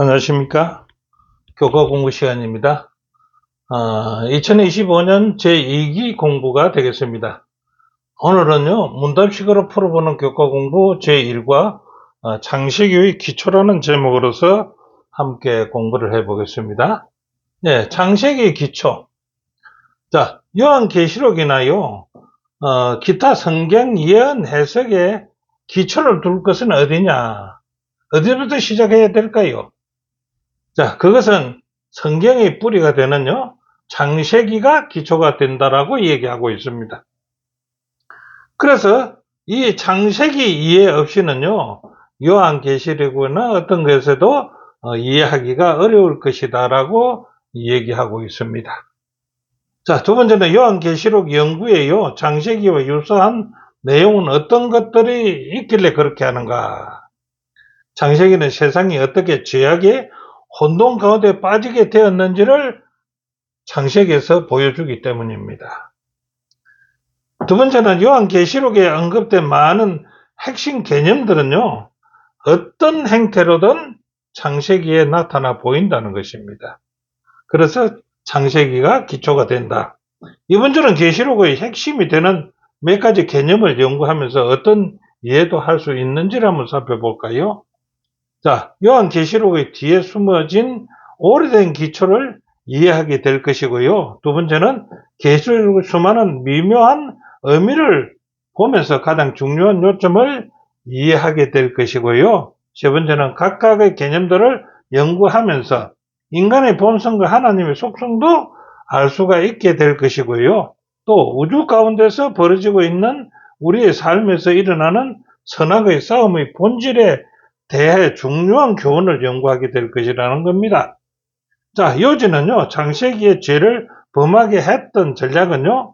안녕하십니까. 교과 공부 시간입니다. 2025년 제2기 공부가 되겠습니다. 오늘은요, 문답식으로 풀어보는 교과 공부 제1과 장시기의 기초라는 제목으로서 함께 공부를 해보겠습니다. 네, 장시기 기초. 자, 요한계시록이나요, 기타 성경 예언 해석에 기초를 둘 것은 어디냐? 어디부터 시작해야 될까요? 자, 그것은 성경의 뿌리가 되는요, 창세기가 기초가 된다라고 얘기하고 있습니다. 그래서 이 창세기 이해 없이는요, 요한계시록이나 어떤 것에도 이해하기가 어려울 것이다라고 얘기하고 있습니다. 자, 두 번째는 요한계시록 연구에요, 창세기와 유사한 내용은 어떤 것들이 있길래 그렇게 하는가? 창세기는 세상이 어떻게 죄악의 혼돈 가운데 빠지게 되었는지를 창세기에서 보여주기 때문입니다. 두 번째는 요한계시록에 언급된 많은 핵심 개념들은요, 어떤 행태로든 창세기에 나타나 보인다는 것입니다. 그래서 창세기가 기초가 된다. 이번 주는 계시록의 핵심이 되는 몇 가지 개념을 연구하면서 어떤 이해도 할 수 있는지를 한번 살펴볼까요? 자, 요한계시록의 뒤에 숨어진 오래된 기초를 이해하게 될 것이고요. 두 번째는 계시록의 수많은 미묘한 의미를 보면서 가장 중요한 요점을 이해하게 될 것이고요. 세 번째는 각각의 개념들을 연구하면서 인간의 본성과 하나님의 속성도 알 수가 있게 될 것이고요. 또 우주 가운데서 벌어지고 있는 우리의 삶에서 일어나는 선악의 싸움의 본질에 대해 중요한 교훈을 연구하게 될 것이라는 겁니다. 자, 요지는요, 창세기의 죄를 범하게 했던 전략은요,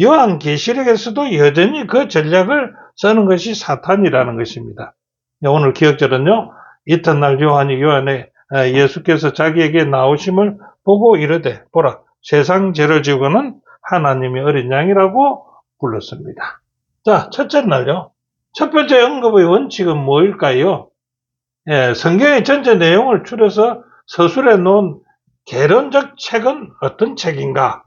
요한계시록에서도 여전히 그 전략을 쓰는 것이 사탄이라는 것입니다. 오늘 기억절은요, 이튿날 요한의 예수께서 자기에게 나오심을 보고 이르되, 보라, 세상 죄를 지고는 하나님의 어린 양이라고 불렀습니다. 자, 첫째 날요, 첫 번째 언급의 원칙은 뭐일까요? 성경의 전체 내용을 추려서 서술해 놓은 개론적 책은 어떤 책인가?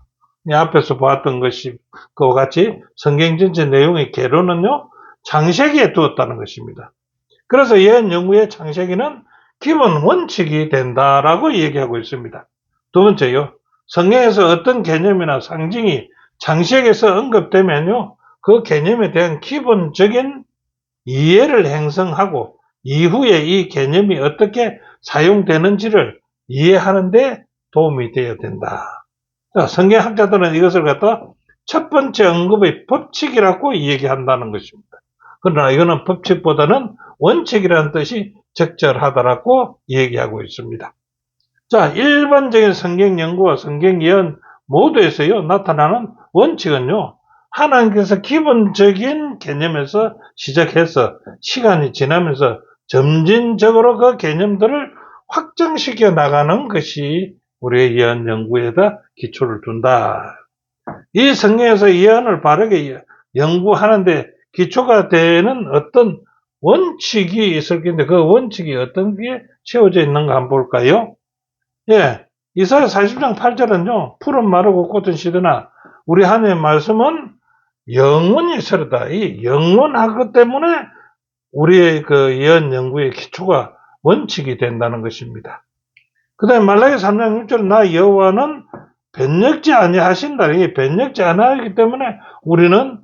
앞에서 보았던 것과 같이 성경 전체 내용의 개론은요, 창세기에 두었다는 것입니다. 그래서 예언 연구의 창세기는 기본 원칙이 된다라고 얘기하고 있습니다. 두 번째요, 성경에서 어떤 개념이나 상징이 창세기에서 언급되면요, 그 개념에 대한 기본적인 이해를 형성하고 이후에 이 개념이 어떻게 사용되는지를 이해하는 데 도움이 되어야 된다. 자, 성경학자들은 이것을 갖다 첫 번째 언급의 법칙이라고 얘기한다는 것입니다. 그러나 이거는 법칙보다는 원칙이라는 뜻이 적절하다라고 얘기하고 있습니다. 자, 일반적인 성경 연구와 성경 예언 모두에서요, 나타나는 원칙은요, 하나님께서 기본적인 개념에서 시작해서 시간이 지나면서 점진적으로 그 개념들을 확장시켜 나가는 것이 우리의 예언 연구에다 기초를 둔다. 이 성경에서 예언을 바르게 연구하는데 기초가 되는 어떤 원칙이 있을 텐데 그 원칙이 어떤 게 채워져 있는가 한번 볼까요? 예, 이사야 40장 8절은요, 푸른 마르고 꽃은 시드나 우리 하나님의 말씀은 영원히 서르다. 이 영원하기 때문에 우리의 그 예언 연구의 기초가 원칙이 된다는 것입니다. 그 다음에 말라기 3장 6절 나 여호와는 변력지 아니하신다. 이게 변력지 아니하기 때문에 우리는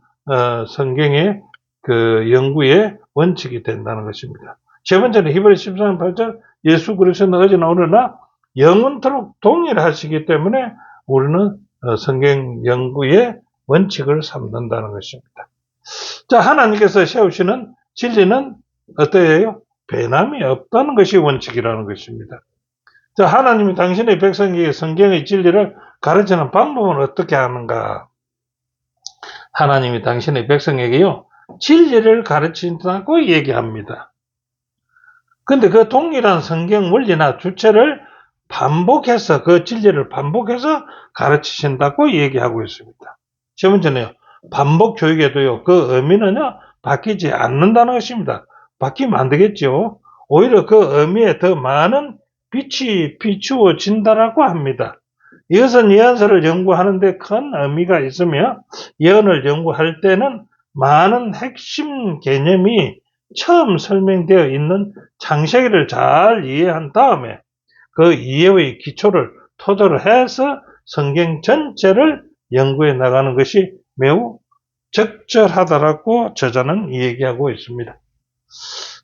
성경의 그 연구의 원칙이 된다는 것입니다. 세 번째는 히브리 13장 8절 예수 그리스도는 어제나 오늘나 영원토록 동일하시기 때문에 우리는 성경 연구의 원칙을 삼는다는 것입니다. 자, 하나님께서 세우시는 진리는 어떠해요? 변함이 없다는 것이 원칙이라는 것입니다. 자, 하나님이 당신의 백성에게 성경의 진리를 가르치는 방법은 어떻게 하는가? 하나님이 당신의 백성에게요, 진리를 가르친다고 얘기합니다. 근데 그 동일한 성경 원리나 주체를 반복해서, 그 진리를 반복해서 가르치신다고 얘기하고 있습니다. 세 번째는요, 반복 교육에도요, 그 의미는요, 바뀌지 않는다는 것입니다. 바뀌면 안 되겠죠. 오히려 그 의미에 더 많은 빛이 비추어진다라고 합니다. 이것은 예언서를 연구하는 데 큰 의미가 있으며 예언을 연구할 때는 많은 핵심 개념이 처음 설명되어 있는 창세기를 잘 이해한 다음에 그 이해의 기초를 토대로 해서 성경 전체를 연구해 나가는 것이 매우 적절하다라고 저자는 얘기하고 있습니다.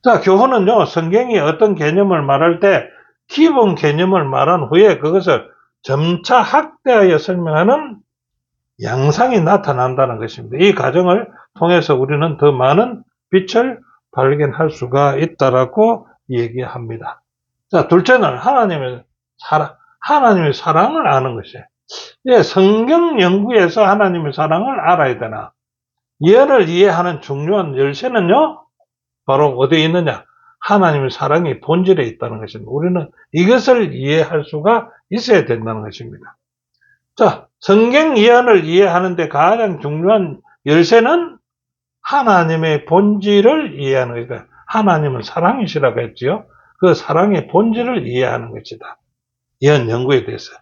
자, 교훈은요, 성경이 어떤 개념을 말할 때 기본 개념을 말한 후에 그것을 점차 확대하여 설명하는 양상이 나타난다는 것입니다. 이 과정을 통해서 우리는 더 많은 빛을 발견할 수가 있다라고 얘기합니다. 자, 둘째는 하나님의 사랑을 아는 것이에요. 예, 성경 연구에서 하나님의 사랑을 알아야 되나? 예언을 이해하는 중요한 열쇠는요, 바로 어디에 있느냐? 하나님의 사랑이 본질에 있다는 것입니다. 우리는 이것을 이해할 수가 있어야 된다는 것입니다. 자, 성경 예언을 이해하는 데 가장 중요한 열쇠는 하나님의 본질을 이해하는 것이다. 하나님은 사랑이시라고 했지요. 그 사랑의 본질을 이해하는 것이다. 예언 연구에 대해서.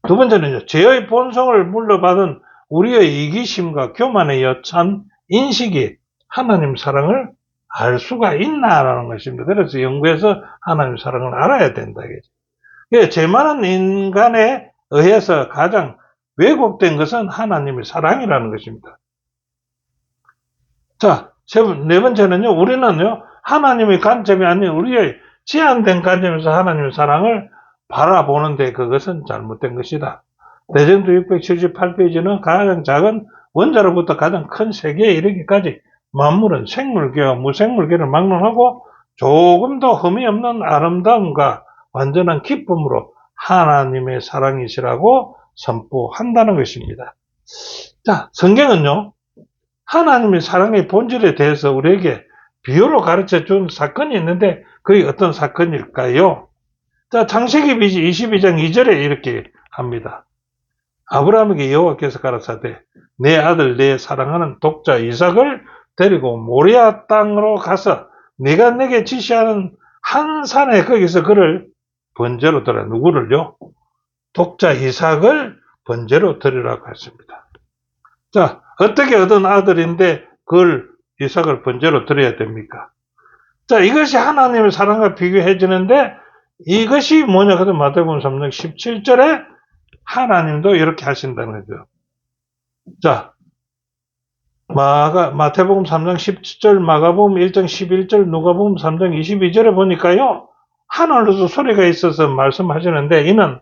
두 번째는요, 죄의 본성을 물려받은 우리의 이기심과 교만에 여찬 인식이 하나님 사랑을 알 수가 있나라는 것입니다. 그래서 연구에서 하나님 사랑을 알아야 된다. 죄 많은 인간에 의해서 가장 왜곡된 것은 하나님의 사랑이라는 것입니다. 자, 네 번째는요, 우리는요, 하나님의 관점이 아닌 우리의 제한된 관점에서 하나님의 사랑을 바라보는데 그것은 잘못된 것이다. 대전도 678페이지는 가장 작은 원자로부터 가장 큰 세계에 이르기까지 만물은 생물계와 무생물계를 막론하고 조금 더 흠이 없는 아름다움과 완전한 기쁨으로 하나님의 사랑이시라고 선포한다는 것입니다. 자, 성경은요, 하나님의 사랑의 본질에 대해서 우리에게 비유로 가르쳐 준 사건이 있는데 그게 어떤 사건일까요? 자, 창세기 22장 2절에 이렇게 합니다. 아브라함에게 여호와께서 가라사대 내 아들 내 사랑하는 독자 이삭을 데리고 모리아 땅으로 가서 네가 내게 지시하는 한 산에 거기서 그를 번제로 드려. 누구를요? 독자 이삭을 번제로 드리라고 했습니다. 자, 어떻게 얻은 아들인데 그걸 이삭을 번제로 드려야 됩니까? 자, 이것이 하나님의 사랑과 비교해지는데 이것이 뭐냐? 그래서 마태복음 3장 17절에 하나님도 이렇게 하신다는 거죠. 자, 마태복음 3장 17절, 마가복음 1장 11절, 누가복음 3장 22절에 보니까요, 하늘로서 소리가 있어서 말씀하시는데 이는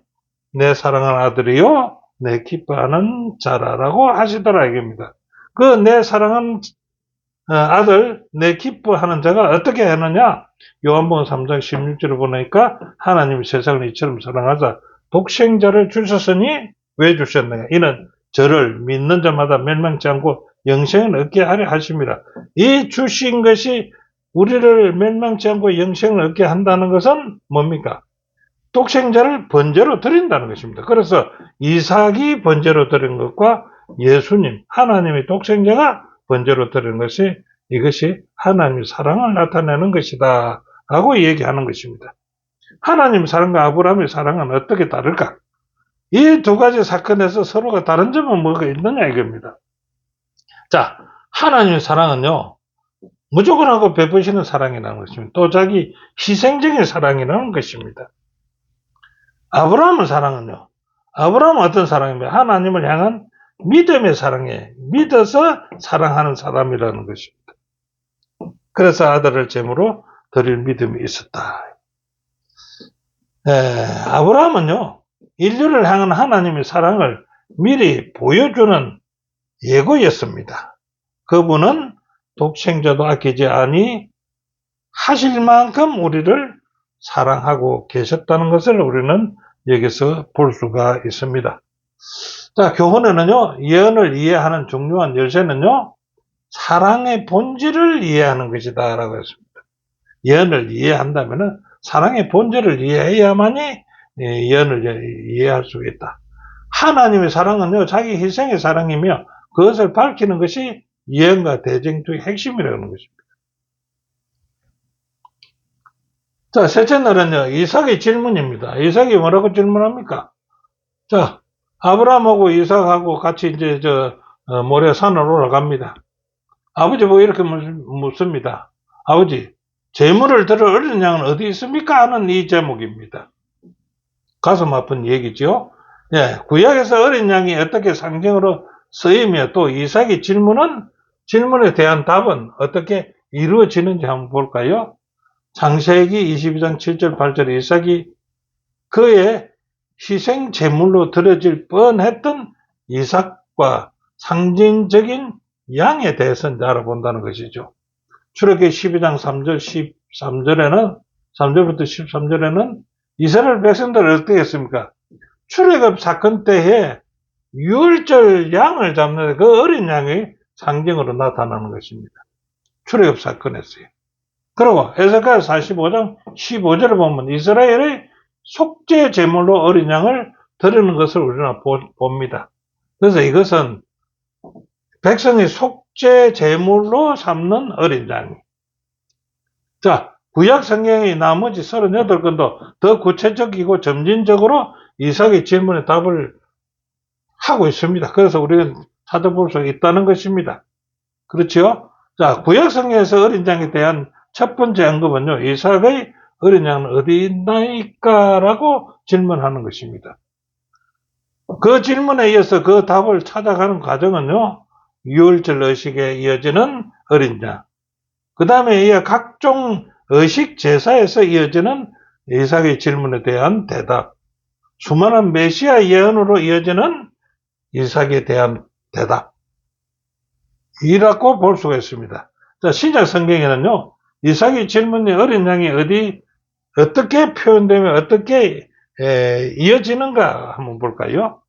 내 사랑하는 아들이요 내 기뻐하는 자라라고 하시더라 이겁니다. 그 내 사랑하는 아들, 내 기뻐하는 자가 어떻게 하느냐? 요한복음 3장 16절을 보니까 하나님이 세상을 이처럼 사랑하사 독생자를 주셨으니 왜 주셨느냐? 이는 저를 믿는 자마다 멸망치 않고 영생을 얻게 하려 하심이라. 이 주신 것이 우리를 멸망치 않고 영생을 얻게 한다는 것은 뭡니까? 독생자를 번제로 드린다는 것입니다. 그래서 이삭이 번제로 드린 것과 예수님, 하나님의 독생자가 번제로 드린 것이 이것이 하나님의 사랑을 나타내는 것이다 라고 얘기하는 것입니다. 하나님의 사랑과 아브라함의 사랑은 어떻게 다를까? 이 두 가지 사건에서 서로가 다른 점은 뭐가 있느냐 이겁니다. 자, 하나님의 사랑은요, 무조건 하고 베푸시는 사랑이라는 것입니다. 또 자기 희생적인 사랑이라는 것입니다. 아브라함의 사랑은요, 아브라함은 어떤 사랑입니까? 하나님을 향한 믿음의 사랑에 믿어서 사랑하는 사람이라는 것입니다. 그래서 아들을 제물로 드릴 믿음이 있었다. 아브라함은요, 인류를 향한 하나님의 사랑을 미리 보여주는 예고였습니다. 그분은 독생자도 아끼지 아니 하실 만큼 우리를 사랑하고 계셨다는 것을 우리는 여기서 볼 수가 있습니다. 자, 교훈에는요, 예언을 이해하는 중요한 열쇠는요, 사랑의 본질을 이해하는 것이다 라고 했습니다. 예언을 이해한다면 사랑의 본질을 이해해야만이 예언을 이해할 수 있다. 하나님의 사랑은요, 자기 희생의 사랑이며 그것을 밝히는 것이 예언과 대쟁투의 핵심이라는 것입니다. 자, 셋째 날은요, 이삭의 질문입니다. 이삭이 뭐라고 질문합니까? 자, 아브라함하고 이삭하고 같이 이제 모래 산을 올라갑니다. 아버지 뭐 이렇게 묻습니다. 아버지, 재물을 들어 어린 양은 어디 있습니까? 하는 이 제목입니다. 가슴 아픈 얘기죠. 예, 구약에서 어린 양이 어떻게 상징으로 쓰이며 또 이삭의 질문에 대한 답은 어떻게 이루어지는지 한번 볼까요? 창세기 22장 7절 8절 이삭이 그의 희생 제물로 드려질 뻔했던 이삭과 상징적인 양에 대해서 알아본다는 것이죠. 출애굽기 12장 3절 13절에는 3절부터 13절에는 이스라엘 백성들을 어떻게 했습니까? 출애굽 사건 때에 유월절 양을 잡는 그 어린 양이 상징으로 나타나는 것입니다. 출애굽 사건에서요. 그리고 에스겔 45장 15절을 보면 이스라엘의 속죄 제물로 어린 양을 드리는 것을 우리는 봅니다. 그래서 이것은 백성의 속죄 제물로 삼는 어린 양. 자, 구약 성경의 나머지 38권도 더 구체적이고 점진적으로 이삭의 질문에 답을 하고 있습니다. 그래서 우리는 찾아볼 수 있다는 것입니다. 그렇죠? 자, 구약 성경에서 어린 양에 대한 첫 번째 언급은요, 이삭의 어린 양은 어디 있나이까? 라고 질문하는 것입니다. 그 질문에 이어서 그 답을 찾아가는 과정은요, 유월절 의식에 이어지는 어린 양. 그 다음에 이어 각종 의식 제사에서 이어지는 이삭의 질문에 대한 대답. 수많은 메시아 예언으로 이어지는 이삭에 대한 대답. 이라고 볼 수가 있습니다. 자, 신약 성경에는요, 이삭의 질문이 어린 양이 어떻게 표현되며 어떻게 이어지는가 한번 볼까요?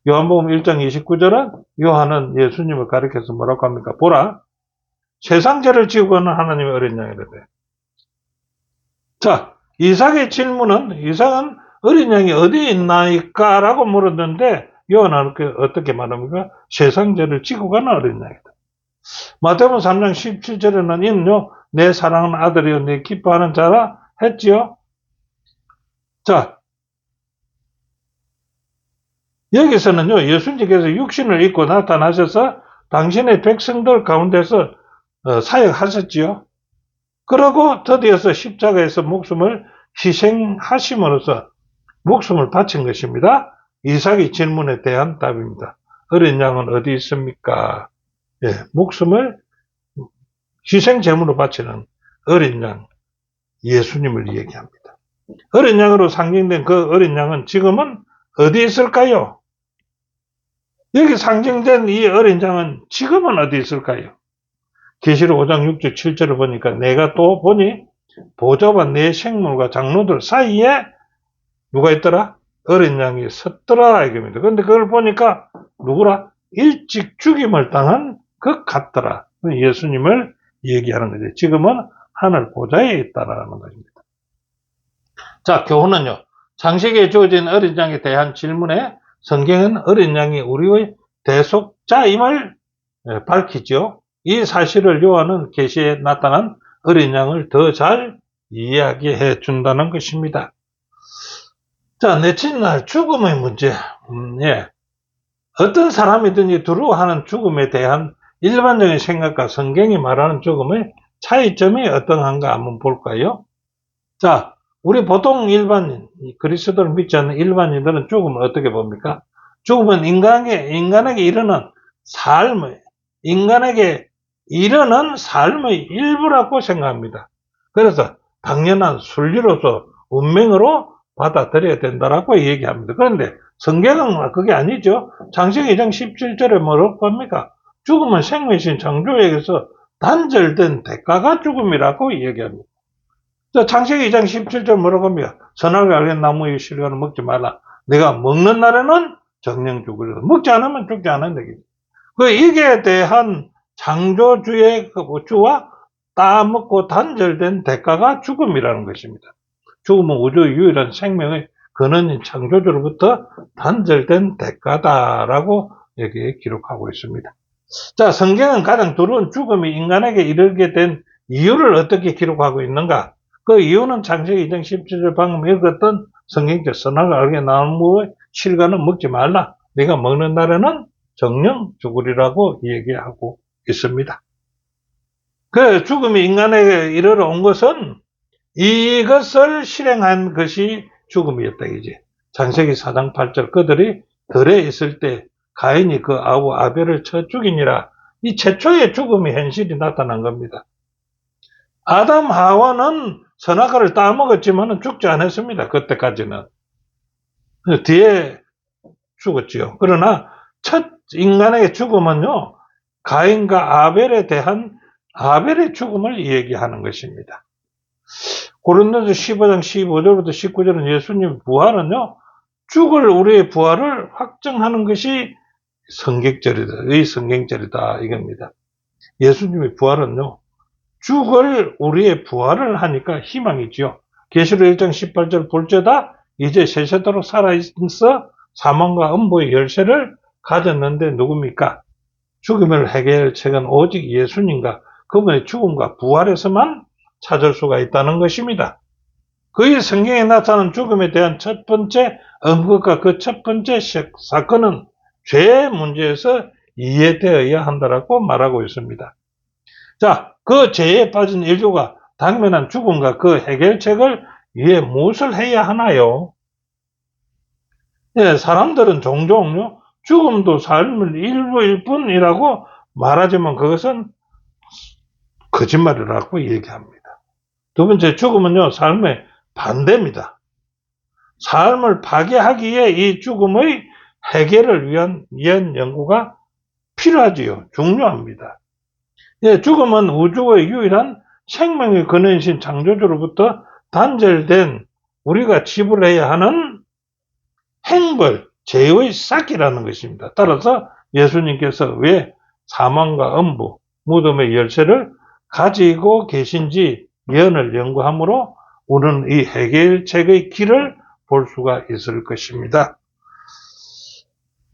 요한복음 1장 29절은 요한은 예수님을 가리켜서 뭐라고 합니까? 보라, 세상죄를 지고 가는 하나님의 어린 양이라대. 자, 이삭의 질문은 이삭은 어린 양이 어디 있나이까? 라고 물었는데 요한은 어떻게 말합니까? 세상죄를 지고 가는 어린 양이다. 마태복음 3장 17절에는 이는요, 내 사랑하는 아들이요, 내 기뻐하는 자라 했지요. 자, 여기서는요, 예수님께서 육신을 입고 나타나셔서 당신의 백성들 가운데서 사역하셨지요. 그러고 드디어서 십자가에서 목숨을 희생하심으로써 목숨을 바친 것입니다. 이삭의 질문에 대한 답입니다. 어린 양은 어디 있습니까? 예, 목숨을 희생 제물로 바치는 어린 양, 예수님을 얘기합니다. 어린 양으로 상징된 그 어린 양은 지금은 어디 있을까요? 여기 상징된 이 어린 양은 지금은 어디 있을까요? 계시록 5장 6절 7절을 보니까 내가 또 보니 보좌와 내 생물과 장로들 사이에 누가 있더라? 어린 양이 섰더라 이겁니다. 그런데 그걸 보니까 누구라? 일찍 죽임을 당한 것 같더라. 예수님을 얘기하는 거죠. 지금은 하늘 보좌에 있다라는 것입니다. 자, 교훈은요. 창세기에 주어진 어린 양에 대한 질문에 성경은 어린 양이 우리의 대속자임을 밝히죠. 이 사실을 요한은 계시에 나타난 어린 양을 더 잘 이야기해 준다는 것입니다. 자, 넷째 날 죽음의 문제. 예. 어떤 사람이든지 두려워하는 죽음에 대한 일반적인 생각과 성경이 말하는 죽음의 차이점이 어떠한가 한번 볼까요? 자, 우리 보통 일반인, 그리스도를 믿지 않는 일반인들은 죽음을 어떻게 봅니까? 죽음은 인간에게 이르는 삶의 일부라고 생각합니다. 그래서 당연한 순리로서 운명으로 받아들여야 된다라고 얘기합니다. 그런데 성경은 그게 아니죠. 창세기 2장 17절에 뭐라고 합니까? 죽음은 생명이신 창조에게서 단절된 대가가 죽음이라고 얘기합니다. 창세기 2장 17절 뭐라고 합니까? 선악을 알게 나무의 실과는 먹지 말라. 내가 먹는 날에는 정령 죽으리라. 먹지 않으면 죽지 않은 얘기죠. 이게 대한 창조주의 우주와 따먹고 단절된 대가가 죽음이라는 것입니다. 죽음은 우주의 유일한 생명의 근원인 창조주로부터 단절된 대가다라고 여기에 기록하고 있습니다. 자, 성경은 가장 두려운 죽음이 인간에게 이르게 된 이유를 어떻게 기록하고 있는가? 그 이유는 창세기 2장 17절 방금 읽었던 성경적 선악을 알게 나무의 실과는 먹지 말라. 네가 먹는 날에는 정령 죽으리라고 얘기하고 있습니다. 그 죽음이 인간에게 이르러 온 것은 이것을 실행한 것이 죽음이었다 이제. 창세기 4장 8절 그들이 들에 있을 때 가인이 그 아우 아벨을 쳐 죽이니라. 이 최초의 죽음의 현실이 나타난 겁니다. 아담 하와는 선악과를 따먹었지만 죽지 않았습니다. 그때까지는. 뒤에 죽었지요. 그러나 첫 인간의 죽음은요, 가인과 아벨에 대한 아벨의 죽음을 얘기하는 것입니다. 고린도서 15장 15절부터 19절은 예수님 부활은요, 죽을 우리의 부활을 확정하는 것이 의 성경절이다 이겁니다. 예수님의 부활은요, 죽을 우리의 부활을 하니까 희망이지요. 계시록 1장 18절 볼지어다 이제 세세도록 살아있어 사망과 음부의 열쇠를 가졌는데 누굽니까? 죽음을 해결할 책은 오직 예수님과 그분의 죽음과 부활에서만 찾을 수가 있다는 것입니다. 그의 성경에 나타난 죽음에 대한 첫 번째 언급과 그 첫 번째 사건은 죄의 문제에서 이해되어야 한다라고 말하고 있습니다. 자, 그 죄에 빠진 인류가 당면한 죽음과 그 해결책을 위해 무엇을 해야 하나요? 예, 사람들은 종종요, 죽음도 삶의 일부일 뿐이라고 말하지만 그것은 거짓말이라고 얘기합니다. 두 번째, 죽음은요, 삶의 반대입니다. 삶을 파괴하기에 이 죽음의 해결을 위한 연구가 필요하지요. 중요합니다. 예, 죽음은 우주의 유일한 생명의 근원이신 창조주로부터 단절된 우리가 지불해야 하는 행벌, 죄의 싹이라는 것입니다. 따라서 예수님께서 왜 사망과 음부, 무덤의 열쇠를 가지고 계신지 예언을 연구함으로 우리는 이 해결책의 길을 볼 수가 있을 것입니다.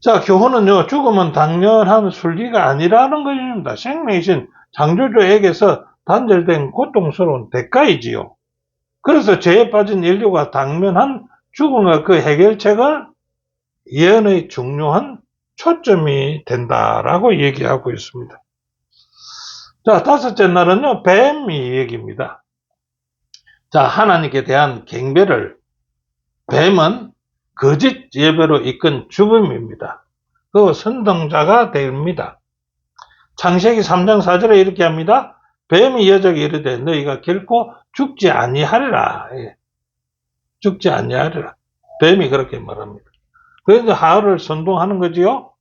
자, 교훈은요, 죽음은 당연한 순리가 아니라는 것입니다. 생명이신 창조주에게서 단절된 고통스러운 대가이지요. 그래서 죄에 빠진 인류가 당면한 죽음과 그 해결책은 예언의 중요한 초점이 된다라고 얘기하고 있습니다. 자, 다섯째 날은요, 뱀이 얘기입니다. 자, 하나님께 대한 경배를 뱀은 거짓 예배로 이끈 죽음입니다. 그 선동자가 됩니다. 창세기 3장 4절에 이렇게 합니다. 뱀이 여자에게 이르되 너희가 결코 죽지 아니하리라. 죽지 아니하리라. 뱀이 그렇게 말합니다. 그래서 하울을 선동하는 거지요.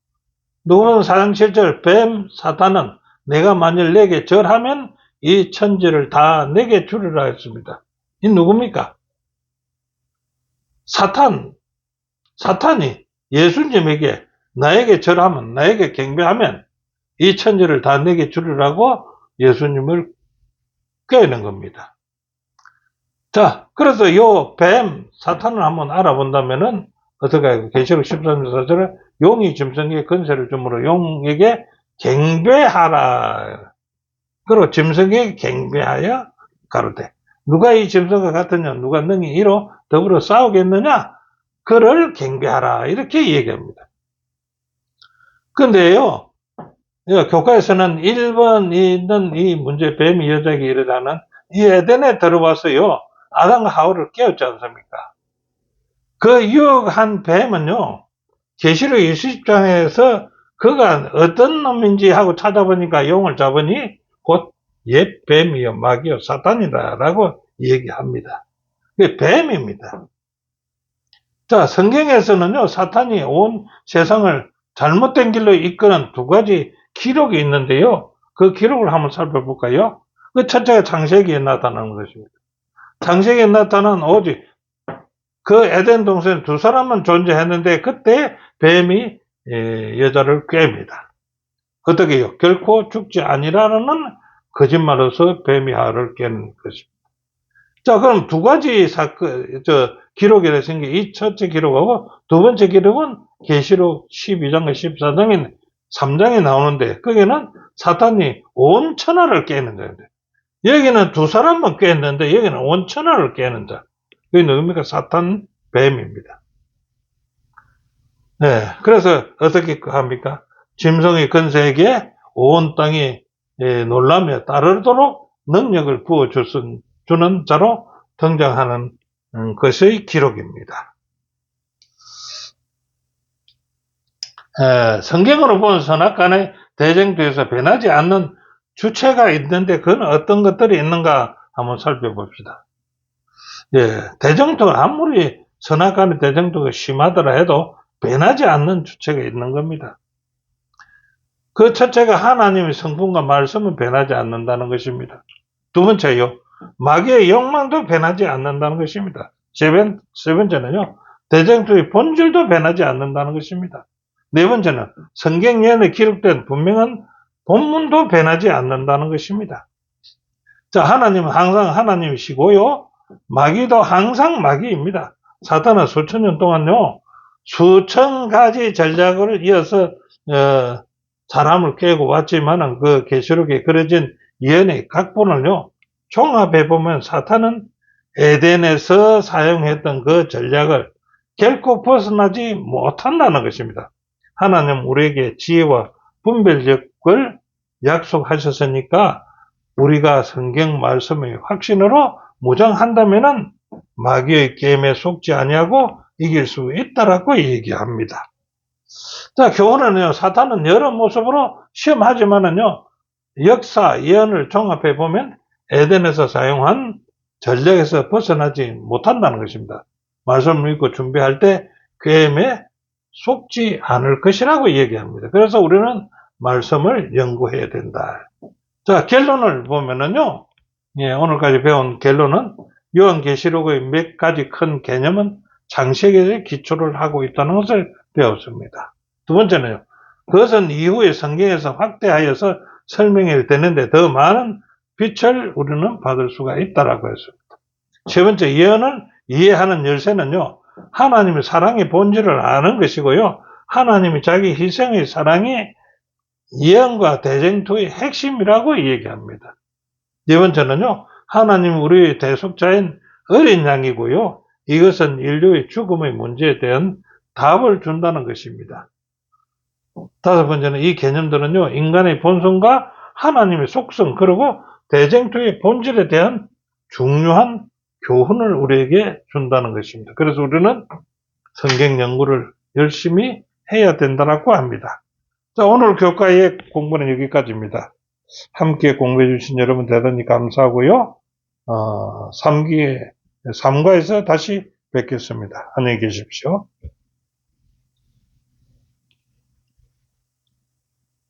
누가복음 4장 7절 뱀 사탄은 내가 만일 내게 절하면 이 천지를 다 내게 주리라 했습니다. 이 누굽니까? 사탄이 예수님에게 나에게 절하면, 나에게 경배하면 이 천지를 다 내게 주리라고 예수님을 꾀는 겁니다. 자, 그래서 요 뱀, 사탄을 한번 알아본다면은 어떻게 해요? 계시록 13절 4절에 용이 짐승에게 권세를 주므로 용에게 경배하라. 그리고 짐승에게 경배하여 가로되 누가 이 짐승과 같으냐? 누가 능히 이로 더불어 싸우겠느냐? 그를 경배하라. 이렇게 얘기합니다. 근데요, 교과에서는 1번 있는 이 문제, 뱀이 여자에게 이르다는 이 에덴에 들어와서요, 아담과 하와를 깨웠지 않습니까? 그 유혹한 뱀은요, 계시록 20장에서 그가 어떤 놈인지 하고 찾아보니까 용을 잡으니 곧 옛 뱀이요, 마귀요, 사탄이다라고 얘기합니다. 그게 뱀입니다. 자, 성경에서는요, 사탄이 온 세상을 잘못된 길로 이끄는 두 가지 기록이 있는데요. 그 기록을 한번 살펴볼까요? 그 첫째가 창세기에 나타나는 것입니다. 창세기에 나타난 오직 그 에덴 동산에 두 사람은 존재했는데 그때 뱀이 여자를 꾀입니다. 어떻게 해요? 결코 죽지 아니라는 거짓말로서 뱀이 하와를 깨는 것입니다. 자, 그럼 두 가지 기록이 생긴 이 첫째 기록하고 두 번째 기록은 계시록 12장과 14장에 3장에 나오는데 거기는 사탄이 온 천하를 깨는 거예요. 여기는 두 사람만 깼는데 여기는 온천하를 깨는 자. 그게 누굽니까? 사탄 뱀입니다. 네, 그래서 어떻게 합니까? 짐승의 근세에게 온 땅이 놀라며 따르도록 능력을 주는 자로 등장하는 것의 기록입니다. 성경으로 보면 선악간의 대쟁투에서 변하지 않는 주체가 있는데 그건 어떤 것들이 있는가 한번 살펴봅시다. 대쟁투가 아무리 선악간의 대쟁투가 심하더라 해도 변하지 않는 주체가 있는 겁니다. 그 첫째가 하나님의 성품과 말씀은 변하지 않는다는 것입니다. 두 번째요, 마귀의 욕망도 변하지 않는다는 것입니다. 세 번째는요, 대쟁투의 본질도 변하지 않는다는 것입니다. 네 번째는 성경 예언에 기록된 분명한 본문도 변하지 않는다는 것입니다. 자, 하나님은 항상 하나님이시고요, 마귀도 항상 마귀입니다. 사탄은 수천 년 동안요, 수천 가지 전략을 이어서 사람을 깨고 왔지만은 그 계시록에 그려진 예언의 각본을요, 종합해 보면 사탄은 에덴에서 사용했던 그 전략을 결코 벗어나지 못한다는 것입니다. 하나님 우리에게 지혜와 분별력을 약속하셨으니까 우리가 성경 말씀의 확신으로 무장한다면은 마귀의 게임에 속지 아니하고 이길 수 있다라고 얘기합니다. 자, 교훈은요, 사탄은 여러 모습으로 시험하지만은요, 역사, 예언을 종합해 보면 에덴에서 사용한 전략에서 벗어나지 못한다는 것입니다. 말씀을 읽고 준비할 때 게임에 속지 않을 것이라고 얘기합니다. 그래서 우리는 말씀을 연구해야 된다. 자, 결론을 보면은요, 오늘까지 배운 결론은 요한계시록의 몇 가지 큰 개념은 장세기에 기초를 하고 있다는 것을 배웠습니다. 두 번째는요, 그것은 이후에 성경에서 확대하여서 설명이 되는데 더 많은 빛을 우리는 받을 수가 있다라고 했습니다. 세 번째, 예언을 이해하는 열쇠는요, 하나님의 사랑의 본질을 아는 것이고요, 하나님이 자기 희생의 사랑이 예언과 대쟁투의 핵심이라고 얘기합니다. 네 번째는요, 하나님 우리의 대속자인 어린 양이고요, 이것은 인류의 죽음의 문제에 대한 답을 준다는 것입니다. 다섯 번째는 이 개념들은요, 인간의 본성과 하나님의 속성, 그리고 대쟁투의 본질에 대한 중요한 교훈을 우리에게 준다는 것입니다. 그래서 우리는 성경 연구를 열심히 해야 된다고 합니다. 자, 오늘 교과의 공부는 여기까지입니다. 함께 공부해 주신 여러분 대단히 감사하고요. 3과에서 다시 뵙겠습니다. 안녕히 계십시오.